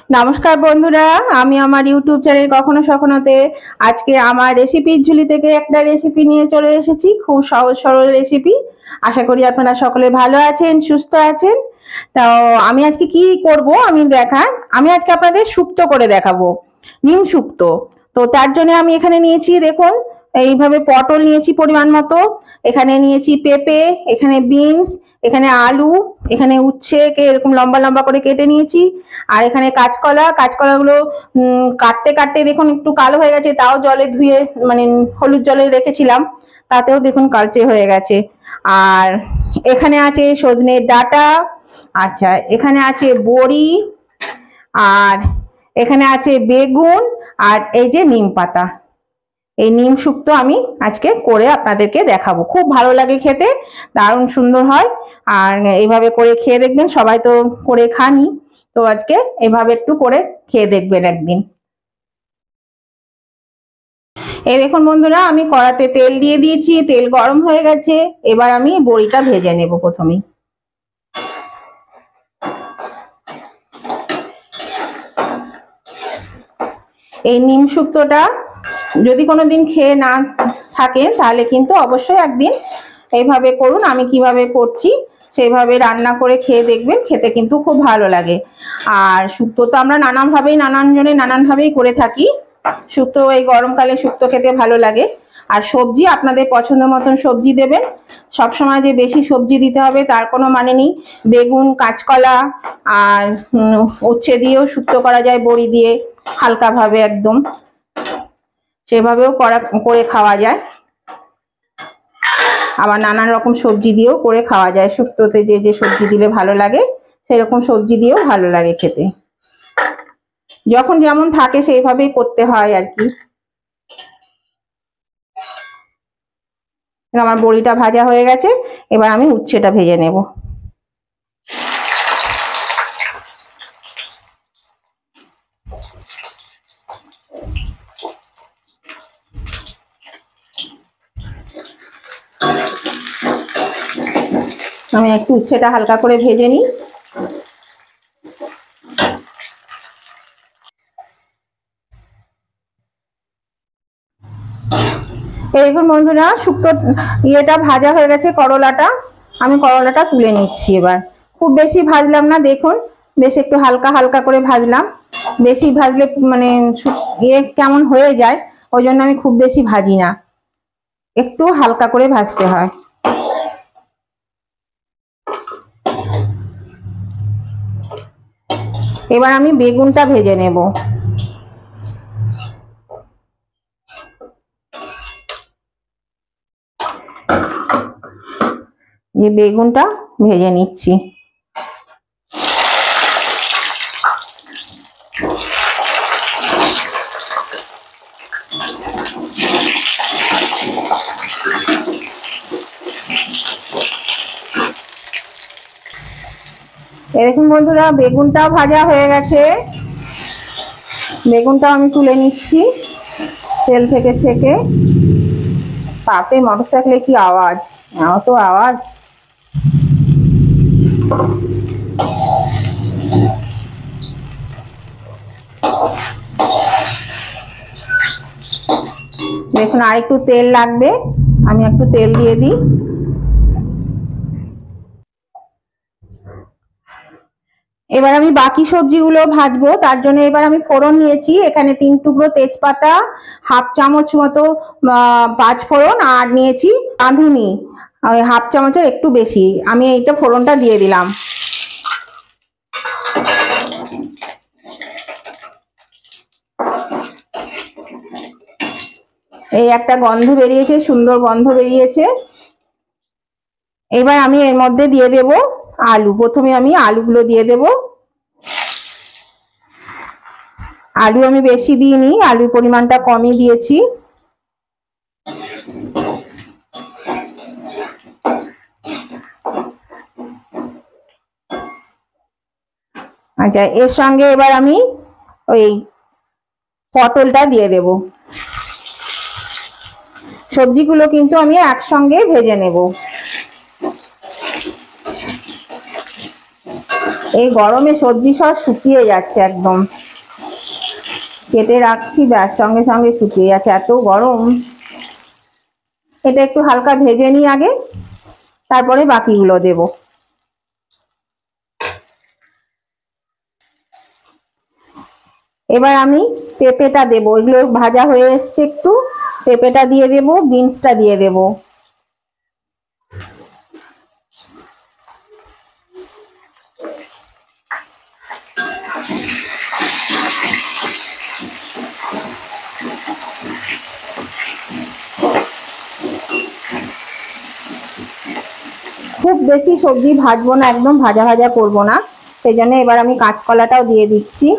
নমস্কার বন্ধুরা, আমি আমার ইউটিউব চ্যানেল কখনো সখনোতে আজকে আমার রেসিপির ঝুলি থেকে একটা রেসিপি নিয়ে চলে এসেছি। খুব সহজ সরল রেসিপি। আশা করি আপনারা সকলে ভালো আছেন, সুস্থ আছেন। তো আমি আজকে কি করব আমি আজকে আপনাদের শুক্তো করে দেখাবো, নিম শুক্তো। তো তার জন্য আমি এখানে নিয়েছি, দেখুন এইভাবে পটল নিয়েছি পরিমাণ মতো, এখানে নিয়েছি পেঁপে, এখানে বিনস, এখানে আলু, এখানে উচ্ছেকে এরকম লম্বা লম্বা করে কেটে নিয়েছি। আর এখানে কাঁচকলাগুলো কাটতে কাটতে দেখুন একটু কালো হয়ে গেছে, তাও জলে ধুয়ে মানে হলুদ জলে রেখেছিলাম, তাতেও দেখুন কালচে হয়ে গেছে। আর এখানে আছে সজনের ডাঁটা, আচ্ছা এখানে আছে বড়ি, আর এখানে আছে বেগুন, আর এই যে নিম পাতা। এই নিম শুক্তো আমি আজকে করে আপনাদেরকে দেখাবো। খুব ভালো লাগে খেতে, দারুণ সুন্দর হয়। আর এইভাবে করে খেয়ে দেখবেন, সবাই তো করে খানি, তো আজকে এভাবে একটু করে খেয়ে দেখবেন একদিন। এই দেখুন বন্ধুরা, আমি কড়াতে তেল দিয়ে দিয়েছি, তেল গরম হয়ে গেছে। এবার আমি বড়িটা ভেজে নেব প্রথমেই। এই নিম শুক্তোটা যদি কোনোদিন খেয়ে না থাকেন তাহলে কিন্তু অবশ্যই একদিন এইভাবে করুন। আমি কিভাবে করছি সেইভাবে রান্না করে খেয়ে দেখবেন, খেতে কিন্তু খুব ভালো লাগে। আর শুক্তো তো আমরা নানানভাবেই করে থাকি। শুক্তো এই গরমকালে শুক্তো খেতে ভালো লাগে। আর সবজি আপনাদের পছন্দ মতন সবজি দেবেন। সবসময় যে বেশি সবজি দিতে হবে তার কোনো মানে নেই। বেগুন, কাঁচকলা আর উচ্ছে দিয়েও শুক্তো করা যায়, বড়ি দিয়ে হালকাভাবে একদম, সেভাবেও করে খাওয়া যায়। আবার নানান রকম সবজি দিয়েও করে খাওয়া যায়। শুক্তোতে যে যে সবজি দিলে ভালো লাগে সেরকম সবজি দিয়েও ভালো লাগে খেতে। যখন যেমন থাকে সেইভাবেই করতে হয় আর কি। আমার বড়িটা ভাজা হয়ে গেছে, এবার আমি উচ্ছেটা ভেজে নেব। আমি একটু উচ্ছেটা হালকা করে ভেজে নিই। দেখুন বন্ধুরা, শুক্তো ইয়েটা ভাজা হয়ে গেছে, করলাটা। আমি করলাটা তুলে নিচ্ছি এবার। খুব বেশি ভাজলাম না, দেখুন বেশ একটু হালকা হালকা করে ভাজলাম। বেশি ভাজলে মানে কেমন হয়ে যায়, ওই জন্য আমি খুব বেশি ভাজি না, একটু হালকা করে ভাজতে হয়। এবার আমি বেগুনটা ভেজে নেব। বেগুনটা ভেজে নিচ্ছি। দেখুন বন্ধুরা, বেগুনটাও ভাজা হয়ে গেছে। বেগুনটাও আমি তুলে নিচ্ছি তেল থেকে ছেঁকে। পাপে মোটরসাইকেলে কি আওয়াজ, এত আওয়াজ। দেখুন আর একটু তেল লাগবে, আমি একটু তেল দিয়ে দিই। এবার আমি বাকি সবজিগুলো ভাজবো, তার জন্য এবার আমি ফোড়ন নিয়েছি। এখানে 3 টুকরো তেজপাতা, হাফ চামচ মতো 5 ফোড়ন, আর নিয়েছি রাঁধুনি ওই হাফ চামচের একটু বেশি। আমি এইটা ফোড়নটা দিয়ে দিলাম। এই একটা গন্ধ বেরিয়েছে, সুন্দর গন্ধ বেরিয়েছে। এবার আমি এর মধ্যে দিয়ে দেব আলু। প্রথমে আমি আলুগুলো দিয়ে দেব। আলু আমি বেশি দিইনি, আলুর পরিমাণটা কমই দিয়েছি। আচ্ছা, এর সঙ্গে এবার আমি ওই পটলটা দিয়ে দেব। সবজিগুলো কিন্তু আমি একসঙ্গে ভেজে নেব। এই গরমে সবজি সব শুকিয়ে যাচ্ছে একদম, কেটে রাখছি ব্যাস সঙ্গে সঙ্গে শুকিয়ে যাচ্ছে, এত গরম। এটা একটু হালকা ভেজে নিই আগে, তারপরে বাকিগুলো দেব। এবার আমি পেঁপেটা দেবো, এগুলো ভাজা হয়ে এসছে একটু, পেঁপেটা দিয়ে দেবো, বিনসটা দিয়ে দেবো। খুব বেশি সবজি ভাজবো না, একদম ভাজা ভাজা করবো না, সেই জন্য এবার আমি কাঁচকলাটাও দিয়ে দিচ্ছি।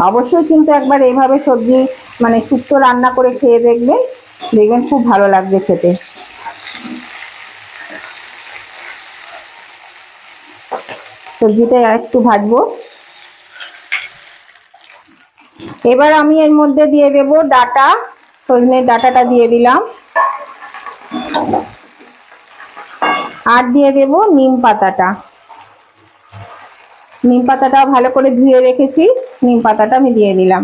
অবশ্যই কিন্তু একবার এইভাবে সবজি মানে শুক্তো রান্না করে খেয়ে দেখবেন, দেখবেন খুব ভালো লাগবে খেতে। সবজিটা একটু ভাজবো। এবার আমি এর মধ্যে দিয়ে দেব ডাঁটা, সজনের ডাঁটাটা দিয়ে দিলাম, আর দিয়ে দেব নিম পাতাটা। নিম পাতাটা ভালো করে ধুয়ে রেখেছি, নিম পাতাটা আমি দিয়ে দিলাম।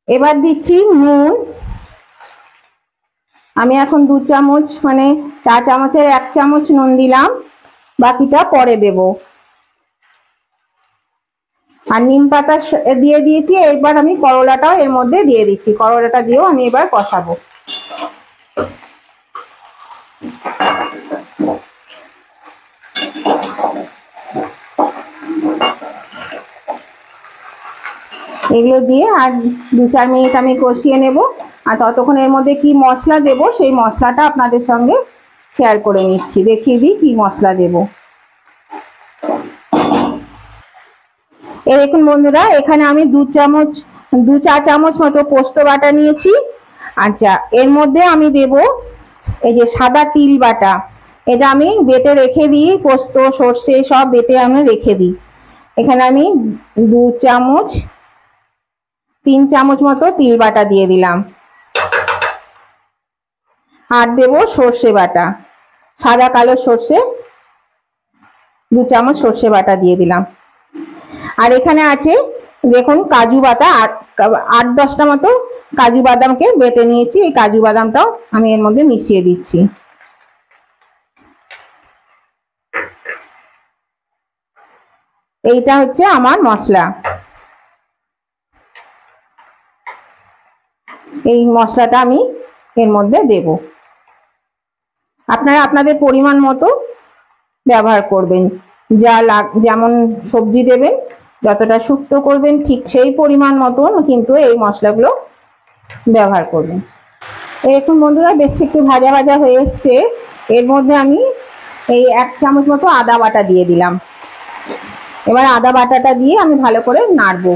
এবার দিচ্ছি নুন, আমি এখন 2 চামচ মানে 4 চামচের 1 চামচ নুন দিলাম, বাকিটা পরে দেব। আর নিম পাতা দিয়ে দিয়েছি, এবার আমি করলাটাও এর মধ্যে দিয়ে দিচ্ছি, করলাটা দিয়েও আমি এবার কষাবো। এগুলো দিয়ে আর 2-4 মিনিট আমি কষিয়ে নেব, আর ততক্ষণ এর মধ্যে কি মশলা দেব সেই মশলাটা আপনাদের সঙ্গে শেয়ার করে নিচ্ছি, দেখিয়ে দিই কি মশলা দেব। এই দেখুন বন্ধুরা, এখানে আমি 2-4 চামচ মতো পোস্ত বাটা নিয়েছি। আচ্ছা, এর মধ্যে আমি দেব এই যে সাদা তিল বাটা, এটা আমি বেটে রেখে দিই, পোস্ত সর্ষে সব বেটে আমি রেখে দিই। এখানে আমি 3 চামচ মতো তিল বাটা দিয়ে দিলাম, আর দেব সর্ষে বাটা, সাদা কালো সর্ষে 2 চামচ সর্ষে বাটা দিয়ে দিলাম। আর এখানে আছে দেখুন কাজু বাটা, 8-10টা মতো কাজু বাদামকে বেটে নিয়েছি, এই কাজু বাদামটাও আমি এর মধ্যে মিশিয়ে দিচ্ছি। এইটা হচ্ছে আমার মশলা, এই মশলাটা আমি এর মধ্যে দেব। আপনারা আপনাদের পরিমাণ মতো ব্যবহার করবেন, যেমন সবজি দেবেন, যতটা শুক্তো করবেন ঠিক সেই পরিমাণ মতন কিন্তু এই মশলাগুলো ব্যবহার করবেন। এরকম বন্ধুরা বেশ একটু ভাজা ভাজা হয়ে এসছে, এর মধ্যে আমি এই 1 চামচ মতো আদা বাটা দিয়ে দিলাম। এবার আদা বাটাটা দিয়ে আমি ভালো করে নাড়বো।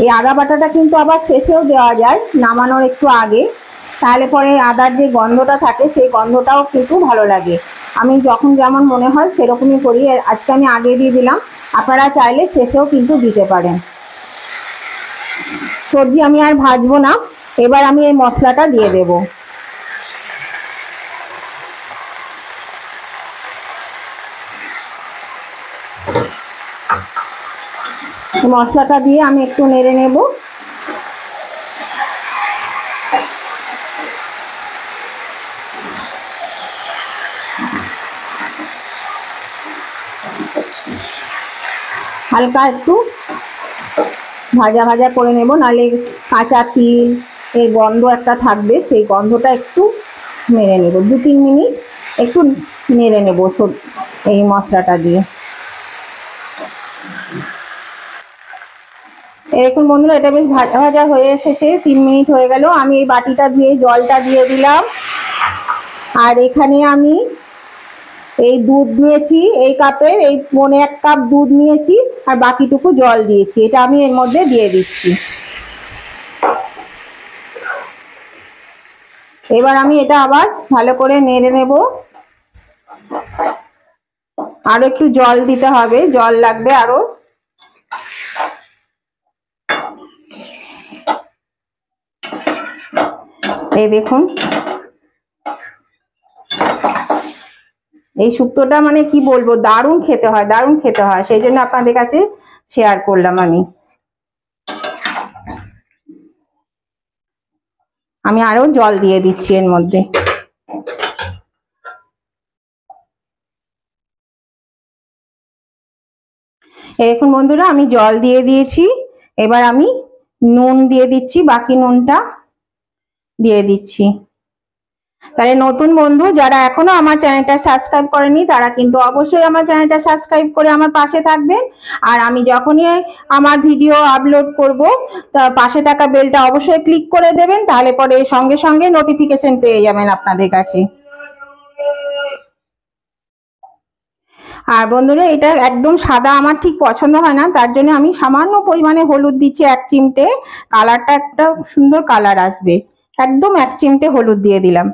এই আদা বাটাটা কিন্তু আবার শেষেও দেওয়া যায়, নামানোর একটু আগে, তাহলে পরে আদার যে গন্ধটা থাকে সেই গন্ধটাও কিন্তু ভালো লাগে। আমি যখন যেমন মনে হয় সেরকমই করি, আজকে আমি আগে দিয়ে দিলাম, আপনারা চাইলে শেষেও কিন্তু দিতে পারেন। সবজি আমি আর ভাজবো না, এবার আমি এই মশলাটা দিয়ে দেব। মশলাটা দিয়ে আমি একটু নেড়ে নেব। হালকা একটু ভাজা ভাজা করে নেব, নাহলে কাঁচা তিল এই গন্ধ একটা থাকবে, সেই গন্ধটা একটু মেরে নেব, 2-3 মিনিট একটু নেড়ে নেব এই মশলাটা দিয়ে। এরকম বন্ধুরা এটা বেশ ভাজা ভাজা হয়ে এসেছে, 3 মিনিট হয়ে গেল। আমি এই বাটিটা ধুয়ে জলটা দিয়ে দিলাম। আর এখানে আমি এই দুধ নিয়েছি, এই কাপের এই 1 কাপ দুধ নিয়েছি আর বাকিটুকু জল দিয়েছি, এটা আমি এর মধ্যে দিয়ে দিচ্ছি। এবার আমি এটা আবার ভালো করে নেড়ে নেব। আরো একটু জল দিতে হবে, জল লাগবে আরো। এই দেখুন, এই শুক্তোটা মানে কি বলবো, দারুণ খেতে হয়, দারুণ খেতে হয়, সেই জন্য আপনাদের কাছে শেয়ার করলাম। আমি আরো জল দিয়ে দিচ্ছি এর মধ্যে। এখন বন্ধুরা আমি জল দিয়ে দিয়েছি, এবার আমি নুন দিয়ে দিচ্ছি, বাকি নুনটা দিয়ে দিচ্ছি। তাহলে নতুন বন্ধু যারা এখনো আমার চ্যানেলটা সাবস্ক্রাইব করেনি তারা কিন্তু অবশ্যই আমার চ্যানেলটা সাবস্ক্রাইব করে আমার পাশে থাকবেন। আর আমি যখনই আমার ভিডিও আপলোড করব তা পাশে থাকা বেলটা অবশ্যই ক্লিক করে দেবেন, তাহলে পরে সঙ্গে সঙ্গে নোটিফিকেশন পেয়ে যাবেন আপনাদের কাছে। আর বন্ধুরা এটা একদম সাদা আমার ঠিক পছন্দ হয় না, তার জন্য আমি সামান্য পরিমাণে হলুদ দিচ্ছি 1 চিমটে, কালারটা একটা সুন্দর কালার আসবে। একদম 1 চিমটে হলুদ দিয়ে দিলাম,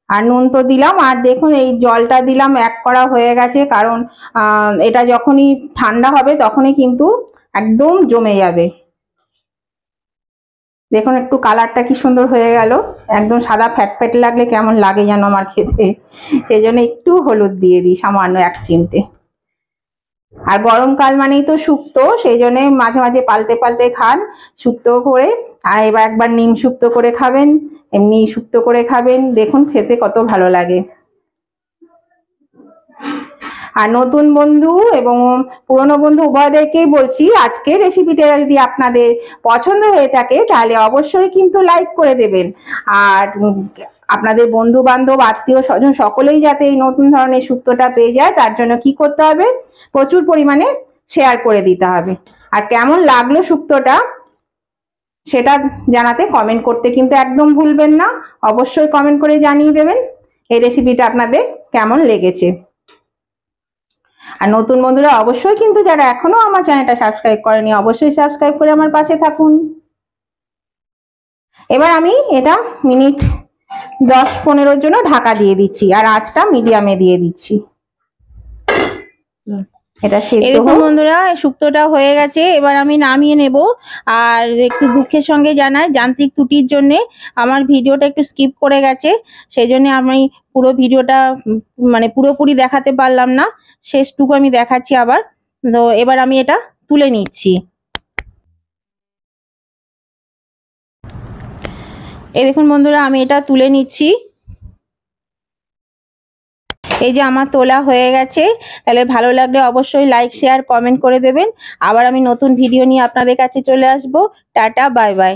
আর নুন তো দিলাম। আর দেখুন এই জলটা দিলাম 1 কড়া হয়ে গেছে, কারণ এটা যখনই ঠান্ডা হবে তখনই কিন্তু একদম জমে যাবে। দেখুন একটু কালারটা কি সুন্দর হয়ে গেল, একদম সাদা ফ্যাট ফ্যাট লাগলে কেমন লাগে যেন আমার খেতে, সেই জন্য একটু হলুদ দিয়ে দিই সামান্য 1 চিমটে। আর গরমকাল মানেই তো শুক্তো, সেই জন্য মাঝে মাঝে পাল্টে পাল্টে খান শুক্তো করে। আর এবার একবার নিম শুক্তো করে খাবেন, এমনি শুক্তো করে খাবেন, দেখুন খেতে কত ভালো লাগে। আর নতুন বন্ধু এবং পুরনো বন্ধু উভয়দেরকেই বলছি, আজকের রেসিপিটা যদি আপনাদের পছন্দ হয়ে থাকে তাহলে অবশ্যই কিন্তু লাইক করে দেবেন। আর আপনাদের বন্ধু বান্ধব আত্মীয় স্বজন সকলেই যাতে এই নতুন ধরনের শুক্তোটা পেয়ে যায় তার জন্য কি করতে হবে, প্রচুর পরিমাণে শেয়ার করে দিতে হবে। আর কেমন লাগলো শুক্তোটা সেটা জানাতে কমেন্ট করতে কিন্তু একদম ভুলবেন না, অবশ্যই কমেন্ট করে জানিয়ে দেবেন এই রেসিপিটা আপনাদের কেমন লেগেছে। আর নতুন বন্ধুরা অবশ্যই কিন্তু যারা এখনো আমার চ্যানেলটা সাবস্ক্রাইব করেনি অবশ্যই সাবস্ক্রাইব করে আমার পাশে থাকুন। এবার আমি এটা মিনিট 10-15 জন্য ঢাকা দিয়ে দিচ্ছি, আর আঁচটা মিডিয়ামে দিয়ে দিচ্ছি। এটা সেদ্ধ হোক। বন্ধুরা শুক্তোটা হয়ে গেছে, এবার আমি নামিয়ে নেব। আর একটু দুঃখের সঙ্গে জানাই, যান্ত্রিক ত্রুটির জন্য আমার ভিডিওটা একটু স্কিপ করে গেছে, সেই জন্য আমি পুরো ভিডিওটা মানে পুরোপুরি দেখাতে পারলাম না, শেষটুকু আমি দেখাচ্ছি আবার। তো এবার আমি এটা তুলে নিচ্ছি। এই দেখুন বন্ধুরা আমি এটা তুলে নিচ্ছি। এই যে আমার তোলা হয়ে গেছে, তাহলে ভালো লাগলে অবশ্যই লাইক শেয়ার কমেন্ট করে দেবেন। আবার আমি নতুন ভিডিও নিয়ে আপনাদের কাছে চলে আসবো। Tata, bye bye.